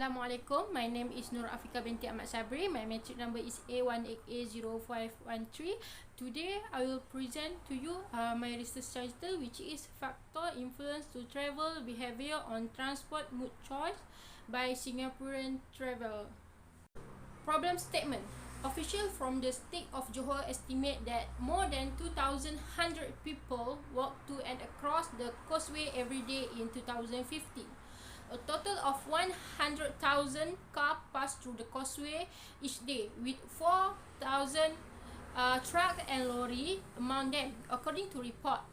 Assalamualaikum. My name is Nur AFIQAH binti AHMAD SABRI. My matric number is A18A0513. Today I will present to you my research title, which is Factor Influence to Travel Behavior on Transport Mood Choice by Singaporean Travel. Problem statement. Officials from the state of Johor estimate that more than 2,100 people walk to and across the causeway every day in 2015. A total of 100,000 cars pass through the causeway each day, with 4,000 trucks and lorry among them. According to report,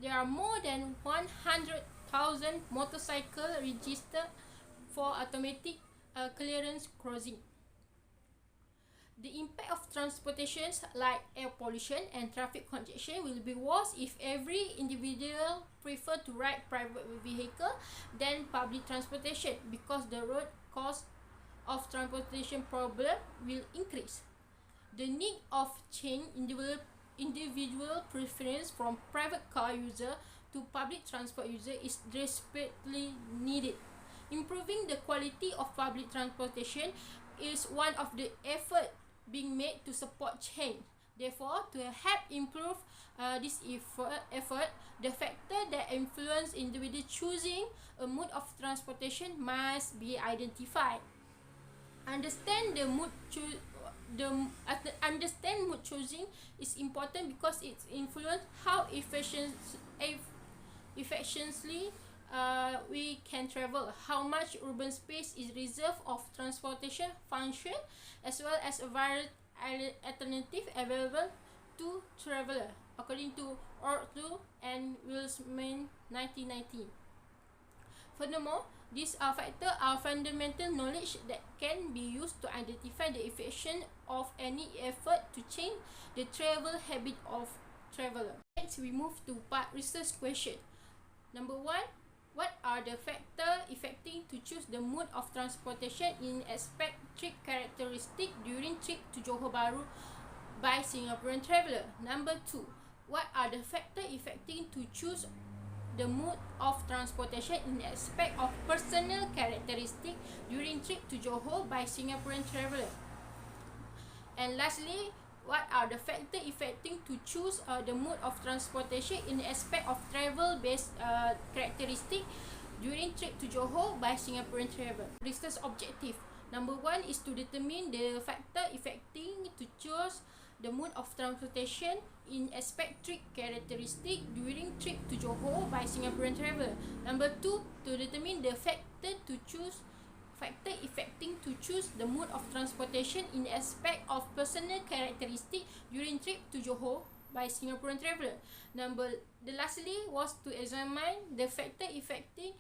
there are more than 100,000 motorcycles registered for automatic clearance crossing. The impact of transportations like air pollution and traffic congestion will be worse if every individual prefer to ride private vehicle than public transportation, because the road cost of transportation problem will increase. The need of change individual preference from private car user to public transport user is desperately needed. Improving the quality of public transportation is one of the efforts being made to support change. Therefore, to help improve this effort, the factor that influence individual choosing a mode of transportation must be identified. Understand mood choosing is important because it influences how efficiently we can travel, how much urban space is reserved of transportation function, as well as a varied alternative available to traveler, according to Ortu and Wilsman 1990. Furthermore, these factors are fundamental knowledge that can be used to identify the efficiency of any effort to change the travel habit of traveler. Next, we move to part research question. Number 1. What are the factors affecting to choose the mode of transportation in aspect trip characteristic during trip to Johor Bahru by Singaporean traveller? Number 2. What are the factors affecting to choose the mode of transportation in aspect of personal characteristic during trip to Johor by Singaporean traveller? And lastly, what are the factors affecting to choose the mode of transportation in aspect of travel-based characteristic during trip to Johor by Singaporean travel? Research objective. Number 1 is to determine the factor affecting to choose the mode of transportation in aspect trip characteristic during trip to Johor by Singaporean travel. Number 2, to determine the factor affecting to choose the mode of transportation in aspect of personal characteristic during trip to Johor by Singaporean traveller. Lastly was to examine the factor affecting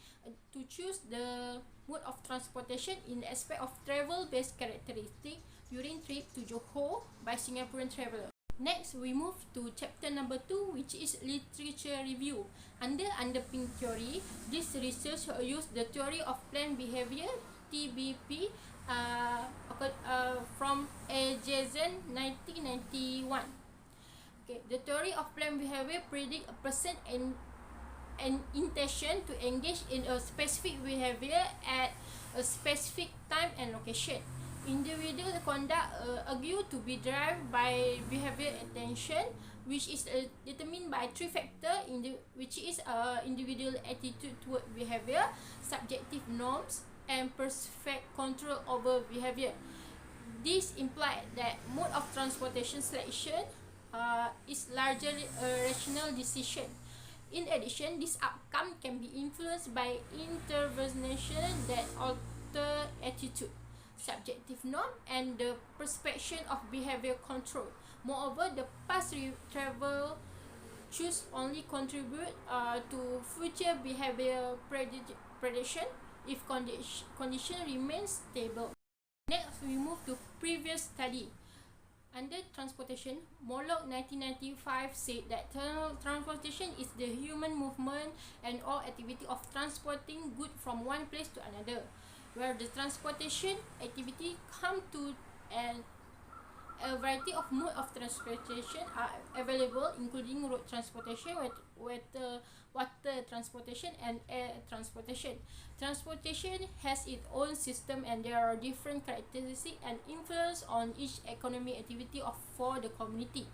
to choose the mode of transportation in aspect of travel-based characteristic during trip to Johor by Singaporean traveller. Next, we move to chapter number 2, which is literature review. Under underpinning theory, this research use the theory of planned behavior (TBP) from Jason 1991. Okay, the theory of planned behavior predict a person and an intention to engage in a specific behavior at a specific time and location. Individual conduct argued to be driven by behavior attention, which is determined by 3 factors, which is individual attitude toward behavior, subjective norms, and perceived control over behavior. This implies that mode of transportation selection is largely a rational decision. In addition, this outcome can be influenced by intervention that alter attitude, subjective norm, and the perception of behavior control. Moreover, the past travel choose only contribute to future behavior prediction if condition remains stable. Next, we move to previous study. Under transportation, Morlock 1995 said that transportation is the human movement and all activity of transporting goods from one place to another. Where the transportation activity come to an A variety of mode of transportation are available, including road transportation, water transportation, and air transportation. Transportation has its own system, and there are different characteristics and influence on each economic activity for the community.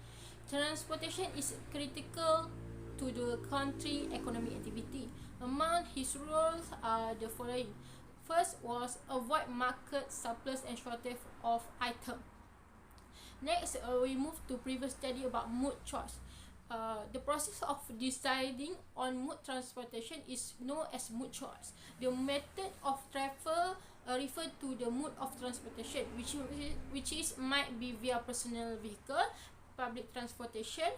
Transportation is critical to the country economic activity. Among his roles are the following. First was avoid market surplus and shortage of items. Next, we move to previous study about mode choice. The process of deciding on mode transportation is known as mode choice. The method of travel refer to the mode of transportation, which might be via personal vehicle, public transportation,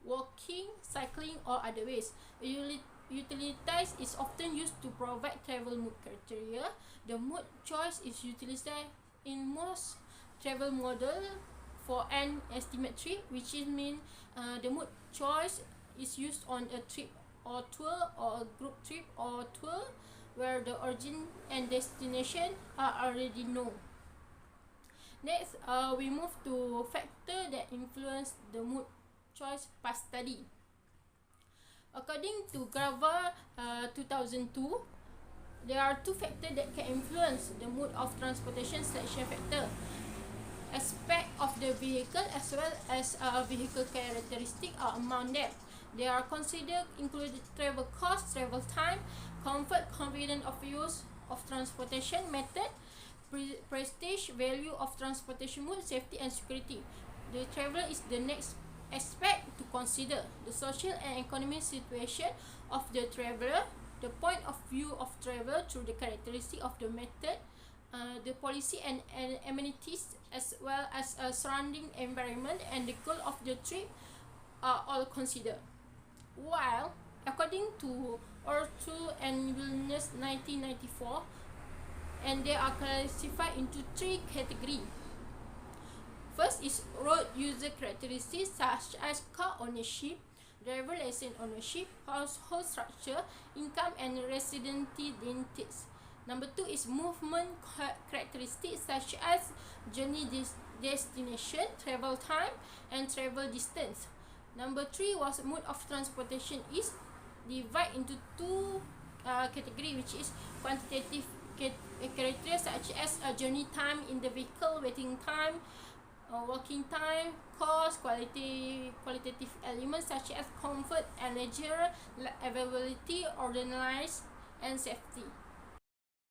walking, cycling, or other ways. Utilities is often used to provide travel mode criteria. The mode choice is utilized in most travel model for an estimate trip, which means the mode choice is used on a trip or tour, or a group trip or tour, where the origin and destination are already known. Next, we move to factor that influence the mode choice past study. According to Grava 2002, there are two factors that can influence the mode of transportation selection factor: aspect of the vehicle as well as vehicle characteristic are among them. They are considered included travel cost, travel time, comfort, convenience of use of transportation method, prestige, value of transportation mode, safety and security. The traveler is the next aspect to consider: the social and economic situation of the traveler, the point of view of traveler through the characteristic of the method, the policy and amenities, as well as a surrounding environment, and the goal of the trip are all considered. While, according to Ortu and Williams 1994, and they are classified into three categories. First is road user characteristics such as car ownership, driver license ownership, household structure, income, and residency dentists. Number 2 is movement characteristics such as journey destination, travel time, and travel distance. Number 3 was mode of transportation is divided into two categories, which is quantitative criteria such as journey time in the vehicle, waiting time, walking time, cost, qualitative elements such as comfort and leisure, availability, organized, and safety.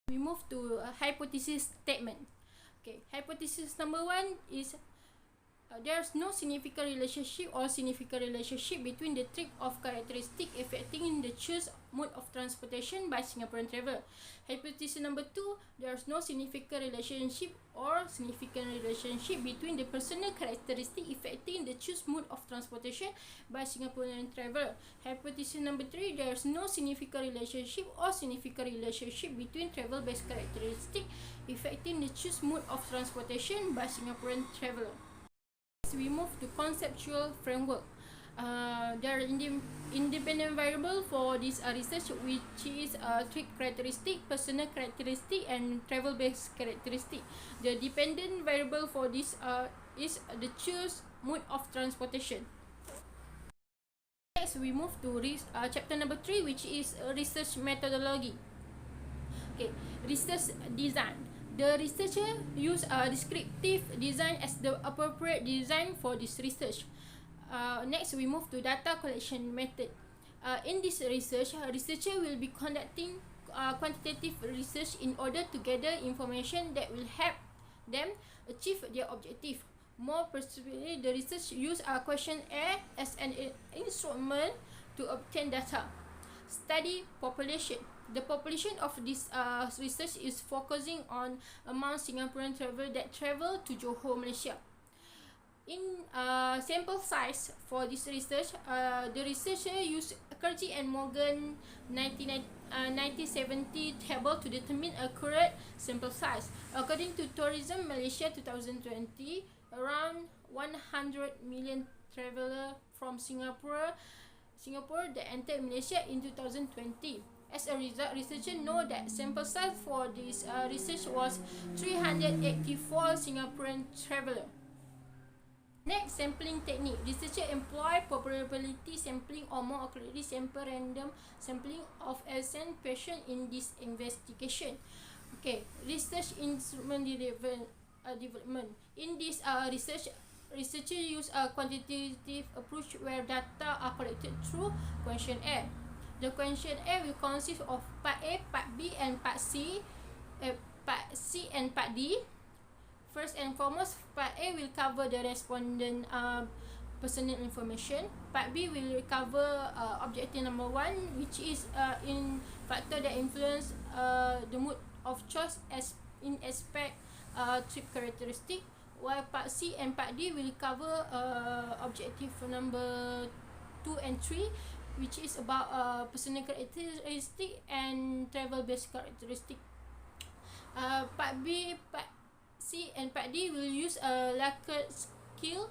We move to a hypothesis statement. Okay, hypothesis number 1 is there's no significant relationship between the trip of characteristic affecting the choose mode of transportation by Singaporean traveler. Hypothesis number 2, there's no significant relationship between the personal characteristic affecting the choose mode of transportation by Singaporean traveler. Hypothesis number 3, there's no significant relationship between travel-based characteristic affecting the choose mode of transportation by Singaporean traveler. We move to conceptual framework. There are independent variable for this research, which is trip characteristic, personal characteristic, and travel-based characteristic. The dependent variable for this is the choose mode of transportation. Next, we move to chapter number 3, which is research methodology. Okay, research design. The researcher used a descriptive design as the appropriate design for this research. Next, we move to data collection method. In this research, a researcher will be conducting quantitative research in order to gather information that will help them achieve their objective. More specifically, the research use a questionnaire as an instrument to obtain data. Study population. The population of this research is focusing on among Singaporean travelers that travel to Johor, Malaysia. In sample size for this research, the researcher used Kerji and Morgan 1970 table to determine accurate sample size. According to Tourism Malaysia 2020, around 100 million travelers from Singapore that entered Malaysia in 2020. As a result, researchers know that sample size for this research was 384 Singaporean travelers. Next, sampling technique. Researchers employ probability sampling or more accurately sample random sampling of assessed patient in this investigation. Okay, research instrument development. In this researchers use a quantitative approach where data are collected through questionnaire. The questionnaire will consist of part A, part B, and part C and part D. First and foremost, part A will cover the respondent personal information. Part B will cover objective number 1, which is in factor that influence the mood of choice as in aspect trip characteristic. While part C and part D will cover objective number 2 and 3, which is about personal characteristic and travel based characteristic. Part B, part C and part D will use a Likert skill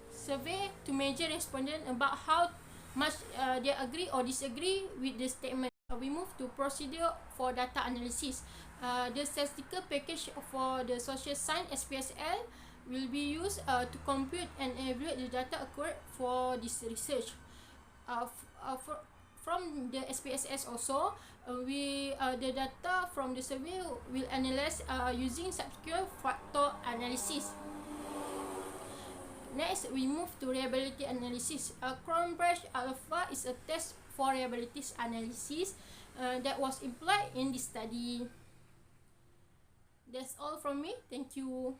survey to measure respondents about how much they agree or disagree with the statement. We move to procedure for data analysis. The statistical package for the social science SPSL will be used to compute and evaluate the data accurate for this research. From the SPSS also, the data from the survey will analyze using subsequent factor analysis. Next, we move to reliability analysis. Cronbridge Alpha is a test for reliability analysis that was employed in this study. That's all from me. Thank you.